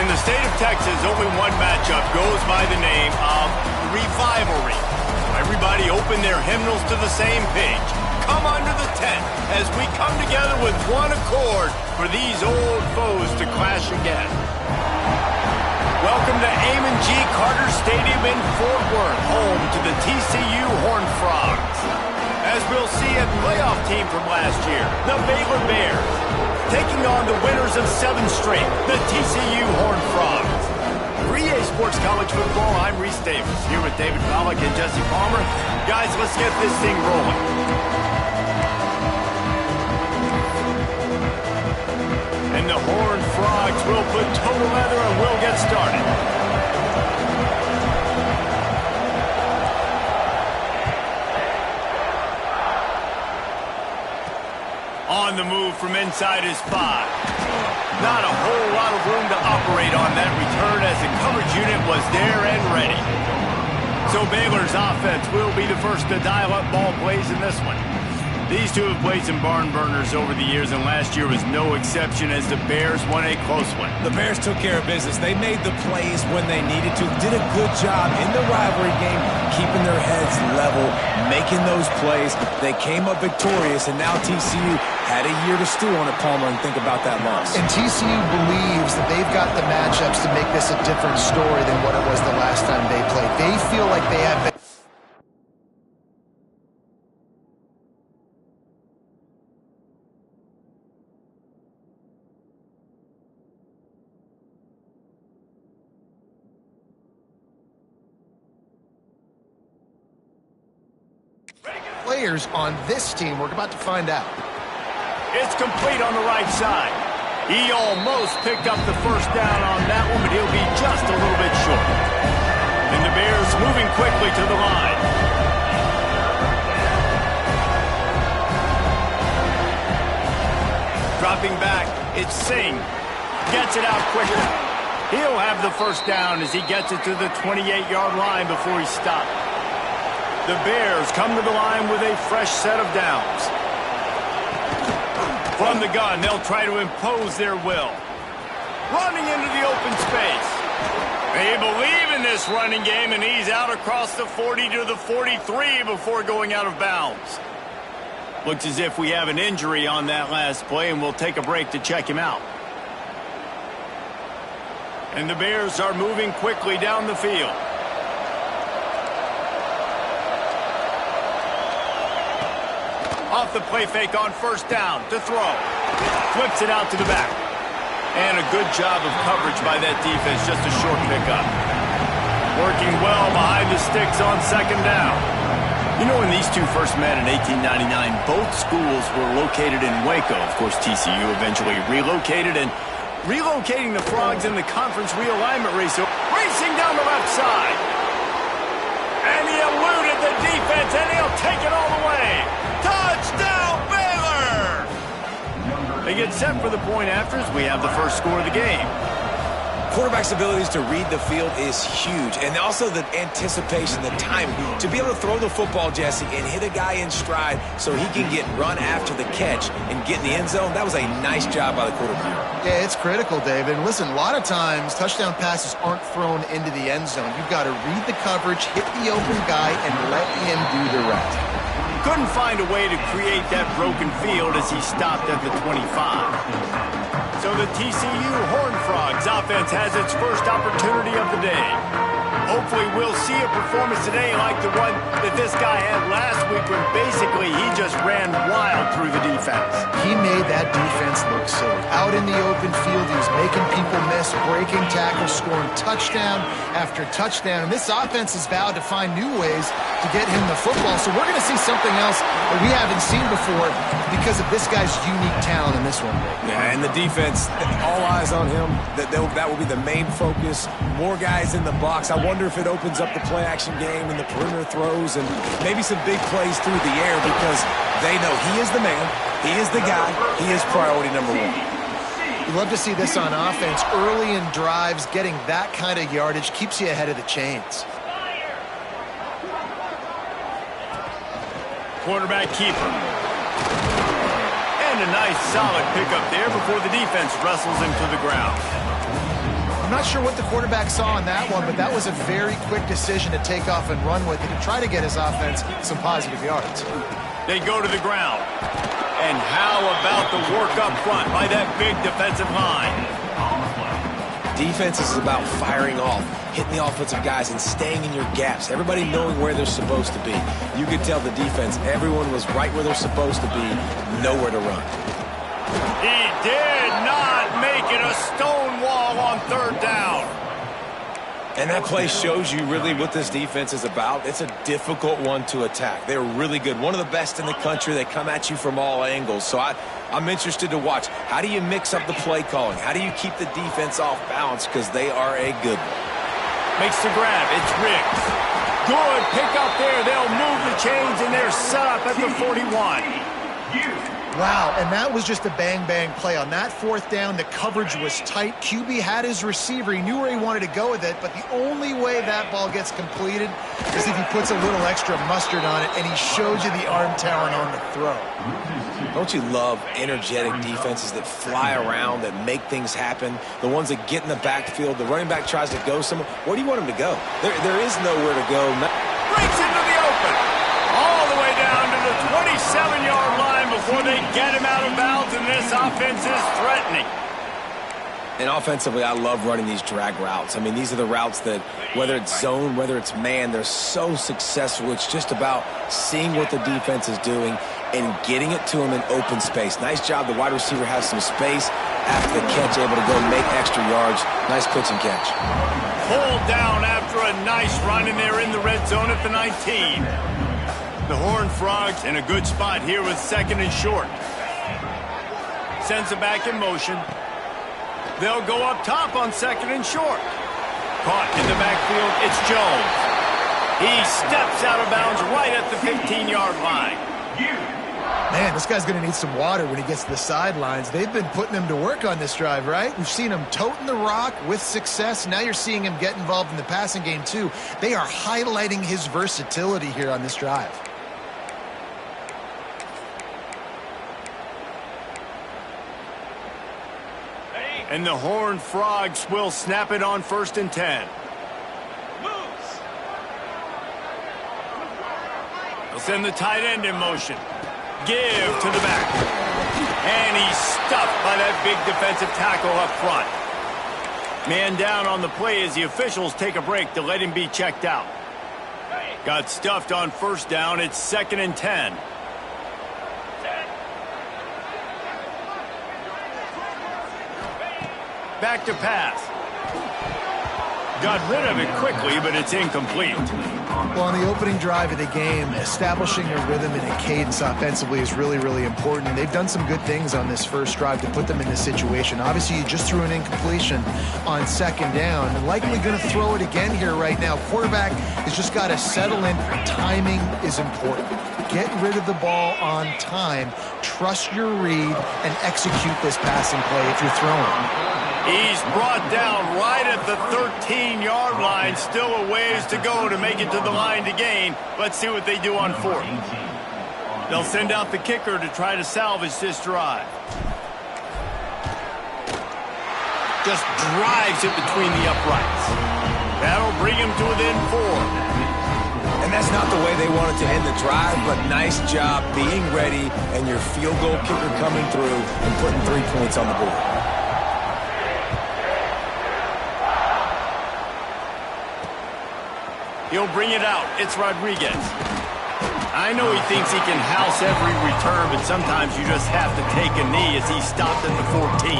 In the state of Texas, only one matchup goes by the name of Revivalry. Everybody open their hymnals to the same page. Come under the tent as we come together with one accord for these old foes to clash again. Welcome to Amon G. Carter Stadium in Fort Worth, home to the TCU Horned Frogs. As we'll see a playoff team from last year, the Baylor Bears, taking on the winners of 7 straight, the TCU Horned Frogs. For EA Sports College Football, I'm Reese Davis, here with David Pollack and Jesse Palmer. Guys, let's get this thing rolling. And the Horned Frogs will put total leather and we'll get started. On the move from inside his 5. Not a whole lot of room to operate on that return as the coverage unit was there and ready. So Baylor's offense will be the first to dial up ball plays in this one. These two have played some barn burners over the years, and last year was no exception as the Bears won a close one. The Bears took care of business. They made the plays when they needed to. Did a good job in the rivalry game, keeping their heads level, making those plays. They came up victorious, and now TCU had a year to stew on it, Palmer, and think about that loss. And TCU believes that they've got the matchups to make this a different story than what it was the last time they played. They feel like they have the players on this team. We're about to find out. It's complete on the right side. He almost picked up the first down on that one, but he'll be just a little bit short. And the Bears moving quickly to the line. Dropping back, it's Singh. Gets it out quickly. He'll have the first down as he gets it to the 28-yard line before he stopped. The Bears come to the line with a fresh set of downs. From the gun, they'll try to impose their will. Running into the open space. They believe in this running game, and he's out across the 40 to the 43 before going out of bounds. Looks as if we have an injury on that last play, and we'll take a break to check him out. And the Bears are moving quickly down the field. Off the play fake on first down to throw. Flips it out to the back. And a good job of coverage by that defense, just a short pickup. Working well behind the sticks on second down. You know, when these two first met in 1899, both schools were located in Waco. Of course, TCU eventually relocated, and relocating the Frogs in the conference realignment race. Racing down the left side. And he eluded the defense, and he'll take it all the way. Touchdown, Baylor! They get set for the point after as we have the first score of the game. Quarterback's abilities to read the field is huge, and also the anticipation, the timing. To be able to throw the football, Jesse, and hit a guy in stride so he can get run after the catch and get in the end zone, that was a nice job by the quarterback. Yeah, it's critical, David. And listen, a lot of times touchdown passes aren't thrown into the end zone. You've got to read the coverage, hit the open guy, and let him do the rest. Couldn't find a way to create that broken field as he stopped at the 25. So the TCU Horned Frogs offense has its first opportunity of the day. Hopefully we'll see a performance today like the one that this guy had last week when basically he just ran wild through the defense. He made that defense look silly. Out in the open field, he was making people miss, breaking tackles, scoring touchdown after touchdown. And this offense has vowed to find new ways to get him the football. So we're going to see something else that we haven't seen before because of this guy's unique talent in this one. Yeah, and the defense, all eyes on him. That will be the main focus. More guys in the box. I wonder if it opens up the play-action game and the perimeter throws and maybe some big plays through the air because they know he is the man, he is the guy, he is priority number one. You love to see this on offense. Early in drives, getting that kind of yardage keeps you ahead of the chains. Quarterback keeper. And a nice solid pickup there before the defense wrestles him to the ground. I'm not sure what the quarterback saw on that one, but that was a very quick decision to take off and run with it to try to get his offense some positive yards. They go to the ground. And how about the work up front by that big defensive line? Defense is about firing off, hitting the offensive guys, and staying in your gaps. Everybody knowing where they're supposed to be. You could tell the defense, everyone was right where they're supposed to be, nowhere to run. He did not make it a stone wall on third down. And that play shows you really what this defense is about. It's a difficult one to attack. They're really good. One of the best in the country. They come at you from all angles. So I'm interested to watch. How do you mix up the play calling? How do you keep the defense off balance? Because they are a good one. Makes the grab. It's Riggs. Good pick up there. They'll move the chains, and they're set up at the 41. Wow, and that was just a bang-bang play. On that fourth down, the coverage was tight. QB had his receiver. He knew where he wanted to go with it, but the only way that ball gets completed is if he puts a little extra mustard on it, and he shows you the arm talent on the throw. Don't you love energetic defenses that fly around, that make things happen, the ones that get in the backfield, the running back tries to go somewhere. Where do you want him to go? There is nowhere to go. Breaks into the open. All the way down to the 27-yard line before they get him out of bounds, and this offense is threatening. And offensively, I love running these drag routes. I mean, these are the routes that, whether it's zone, whether it's man, they're so successful. It's just about seeing what the defense is doing and getting it to him in open space. Nice job. The wide receiver has some space after the catch, able to go make extra yards. Nice pitch and catch. Pulled down after a nice run, and they're in the red zone at the 19. The Horned Frogs in a good spot here with second and short. Sends it back in motion. They'll go up top on second and short. Caught in the backfield, it's Jones. He steps out of bounds right at the 15-yard line. Man, this guy's going to need some water when he gets to the sidelines. They've been putting him to work on this drive, right? We've seen him toting the rock with success. Now you're seeing him get involved in the passing game, too. They are highlighting his versatility here on this drive. And the Horned Frogs will snap it on 1st and 10. They'll send the tight end in motion. Give to the back. And he's stuffed by that big defensive tackle up front. Man down on the play as the officials take a break to let him be checked out. Got stuffed on 1st down. It's 2nd and 10. Back to pass. Got rid of it quickly, but it's incomplete. Well, on the opening drive of the game, establishing a rhythm and a cadence offensively is really, really important. They've done some good things on this first drive to put them in this situation. Obviously, you just threw an incompletion on 2nd down, and likely going to throw it again here right now. Quarterback has just got to settle in. Timing is important. Get rid of the ball on time. Trust your read and execute this passing play if you're throwing. He's brought down right at the 13-yard line. Still a ways to go to make it to the line to gain. Let's see what they do on 4th. They'll send out the kicker to try to salvage this drive. Just drives it between the uprights. That'll bring him to within 4. And that's not the way they wanted to end the drive, but nice job being ready and your field goal kicker coming through and putting 3 points on the board. He'll bring it out. It's Rodriguez. I know he thinks he can house every return, but sometimes you just have to take a knee as he stopped at the 14.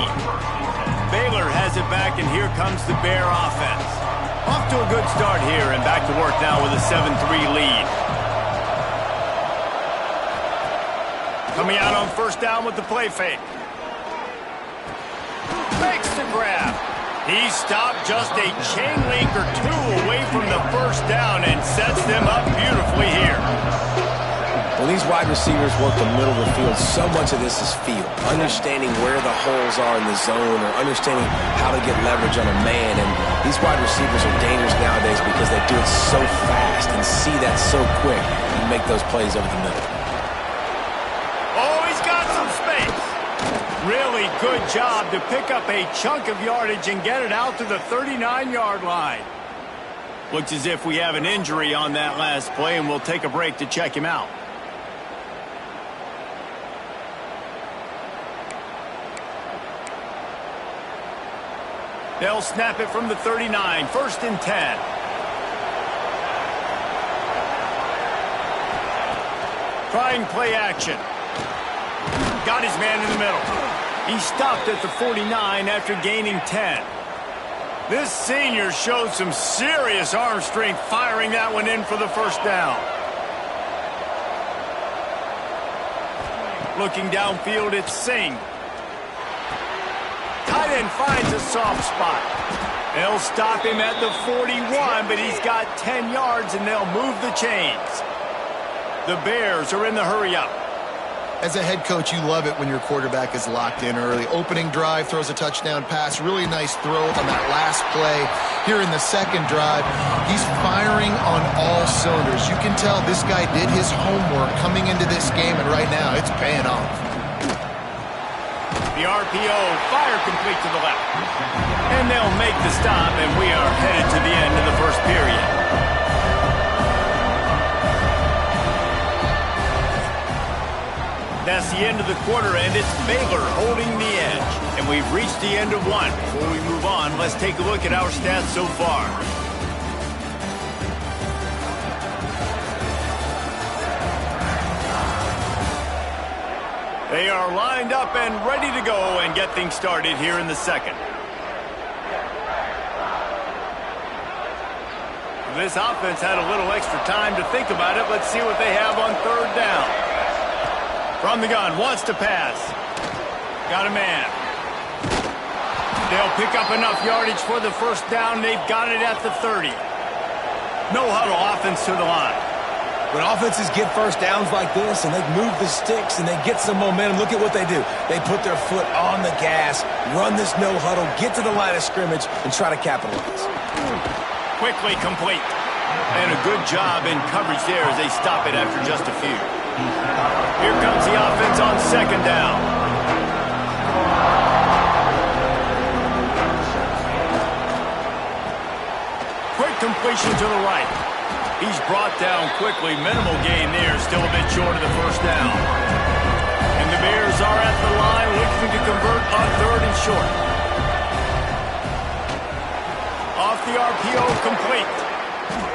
Baylor has it back, and here comes the Bear offense. Off to a good start here, and back to work now with a 7-3 lead. Coming out on 1st down with the play fake. Makes the grab. He stopped just a chain link or 2 away from the 1st down and sets them up beautifully here. When these wide receivers work the middle of the field, so much of this is feel. Understanding where the holes are in the zone or understanding how to get leverage on a man. And these wide receivers are dangerous nowadays because they do it so fast and see that so quick and make those plays over the middle. Oh, he's got some space. Really good job to pick up a chunk of yardage and get it out to the 39-yard line. Looks as if we have an injury on that last play, and we'll take a break to check him out. They'll snap it from the 39, 1st and 10. Trying play action. Got his man in the middle. He stopped at the 49 after gaining 10. This senior showed some serious arm strength firing that one in for the 1st down. Looking downfield, it's Singh. Tight end finds a soft spot. They'll stop him at the 41, but he's got 10 yards, and they'll move the chains. The Bears are in the hurry-up. As a head coach, you love it when your quarterback is locked in early. Opening drive, throws a touchdown pass. Really nice throw on that last play. Here in the 2nd drive, he's firing on all cylinders. You can tell this guy did his homework coming into this game, and right now it's paying off. The RPO, fire complete to the left. And they'll make the stop, and we are headed to the end of the 1st period. That's the end of the quarter, and it's Baylor holding the edge. And we've reached the end of one. Before we move on, let's take a look at our stats so far. They are lined up and ready to go and get things started here in the 2nd. This offense had a little extra time to think about it. Let's see what they have on 3rd down. From the gun, wants to pass. Got a man. They'll pick up enough yardage for the 1st down. They've got it at the 30. No huddle offense to the line. When offenses get 1st downs like this and they move the sticks and they get some momentum, look at what they do. They put their foot on the gas, run this no huddle, get to the line of scrimmage, and try to capitalize. Quickly complete. And a good job in coverage there as they stop it after just a few. Here comes the offense on 2nd down. Quick completion to the right. He's brought down quickly. Minimal gain there. Still a bit short of the 1st down. And the Bears are at the line looking to convert on 3rd and short. Off the RPO, complete.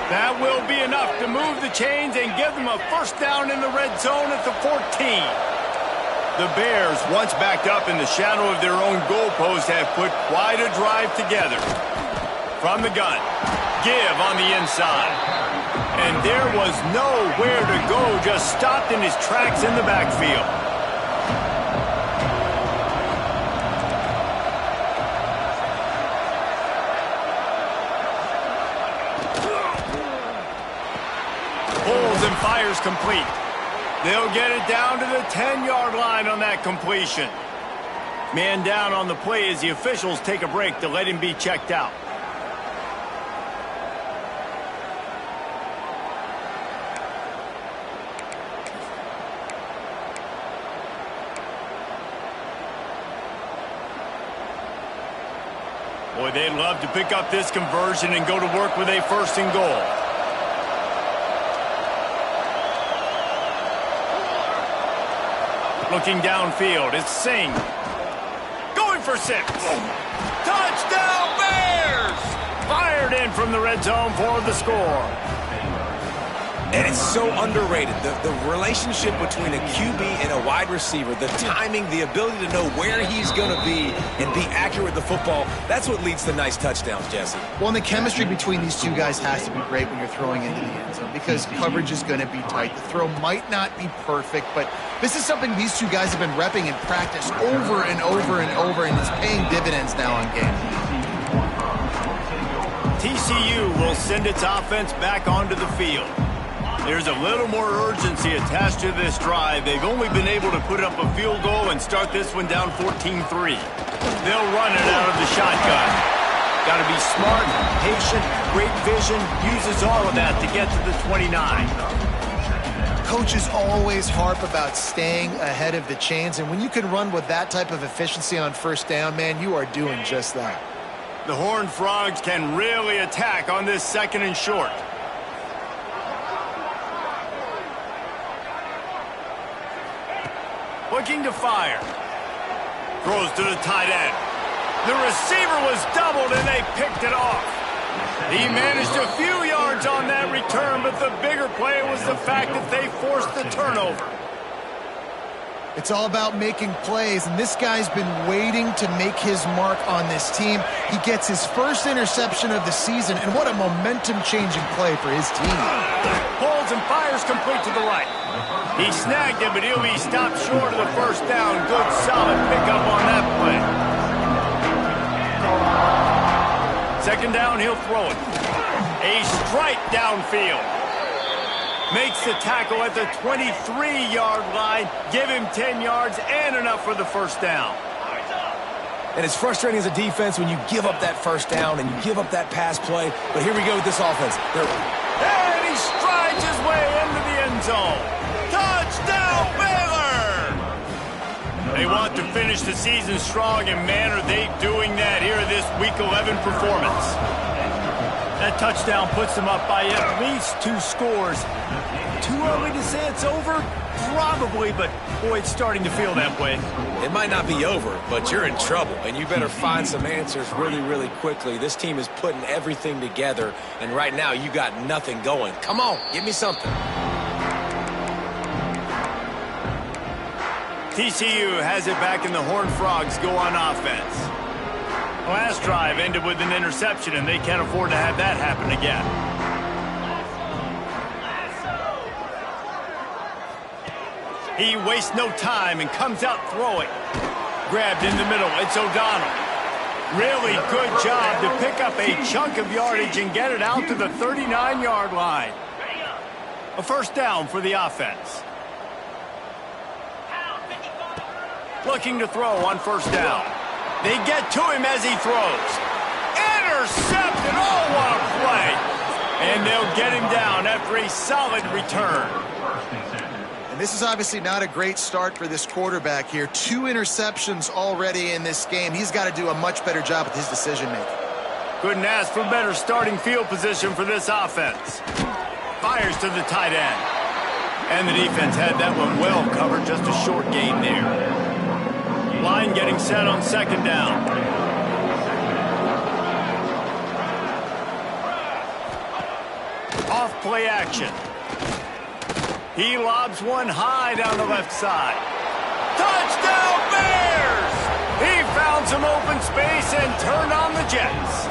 That will be enough to move the chains and give them a 1st down in the red zone at the 14. The Bears, once backed up in the shadow of their own goalpost, have put quite a drive together. From the gun, give on the inside. And there was nowhere to go, just stopped in his tracks in the backfield. And fires complete. They'll get it down to the 10-yard line on that completion. Man down on the play as the officials take a break to let him be checked out. Boy, they'd love to pick up this conversion and go to work with a 1st and goal. Looking downfield, it's Singh. Going for 6. Touchdown Bears! Fired in from the red zone for the score. And it's so underrated. The relationship between a QB and a wide receiver, the timing, the ability to know where he's going to be and be accurate with the football, that's what leads to nice touchdowns, Jesse. Well, and the chemistry between these two guys has to be great when you're throwing into the end zone because coverage is going to be tight. The throw might not be perfect, but this is something these two guys have been repping in practice over and over and over, and it's paying dividends now on game. TCU will send its offense back onto the field. There's a little more urgency attached to this drive. They've only been able to put up a field goal and start this one down 14-3. They'll run it out of the shotgun. Got to be smart, patient, great vision, uses all of that to get to the 29. coaches always harp about staying ahead of the chains, and when you can run with that type of efficiency on first down, man, you are doing just that. The Horned Frogs can really attack on this 2nd and short. Looking to fire. Throws to the tight end. The receiver was doubled and they picked it off. He managed a few yards on that return, but the bigger play was the fact that they forced the turnover. It's all about making plays, and this guy's been waiting to make his mark on this team. He gets his first interception of the season, and what a momentum-changing play for his team. Pulls and fires complete to the right. He snagged him, but he'll be stopped short of the first down. Good, solid pickup on that play. 2nd down, he'll throw it. A strike downfield. Makes the tackle at the 23-yard line. Give him 10 yards and enough for the first down. And it's frustrating as a defense when you give up that first down and you give up that pass play. But here we go with this offense. And he strides his way into the end zone. Touchdown, Baylor! They want to finish the season strong, and man, are they doing that here in this Week 11 performance. That touchdown puts them up by at least 2 scores. Too early to say it's over? Probably, but boy, it's starting to feel that way. It might not be over, but you're in trouble, and you better find some answers really, really quickly. This team is putting everything together, and right now you got nothing going. Come on, give me something. TCU has it back, and the Horned Frogs go on offense. Last drive ended with an interception, and they can't afford to have that happen again. He wastes no time and comes out throwing. Grabbed in the middle. It's O'Donnell. Really good job to pick up a chunk of yardage and get it out to the 39-yard line. A first down for the offense. Looking to throw on first down. They get to him as he throws. Intercepted. Oh, what a play. And they'll get him down after a solid return. And this is obviously not a great start for this quarterback here. 2 interceptions already in this game. He's got to do a much better job with his decision-making. Couldn't ask for better starting field position for this offense. Fires to the tight end. And the defense had that one well covered. Just a short gain there. Line getting set on 2nd down. Off play action. He lobs one high down the left side. Touchdown Bears! He found some open space and turned on the Jets.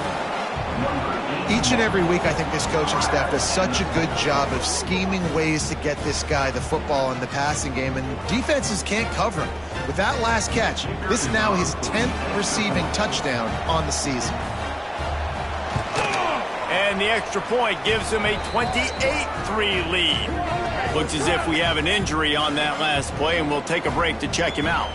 Each and every week, I think this coaching staff does such a good job of scheming ways to get this guy the football in the passing game, and defenses can't cover him. With that last catch, this is now his 10th receiving touchdown on the season. And the extra point gives him a 28-3 lead. Looks as if we have an injury on that last play, and we'll take a break to check him out.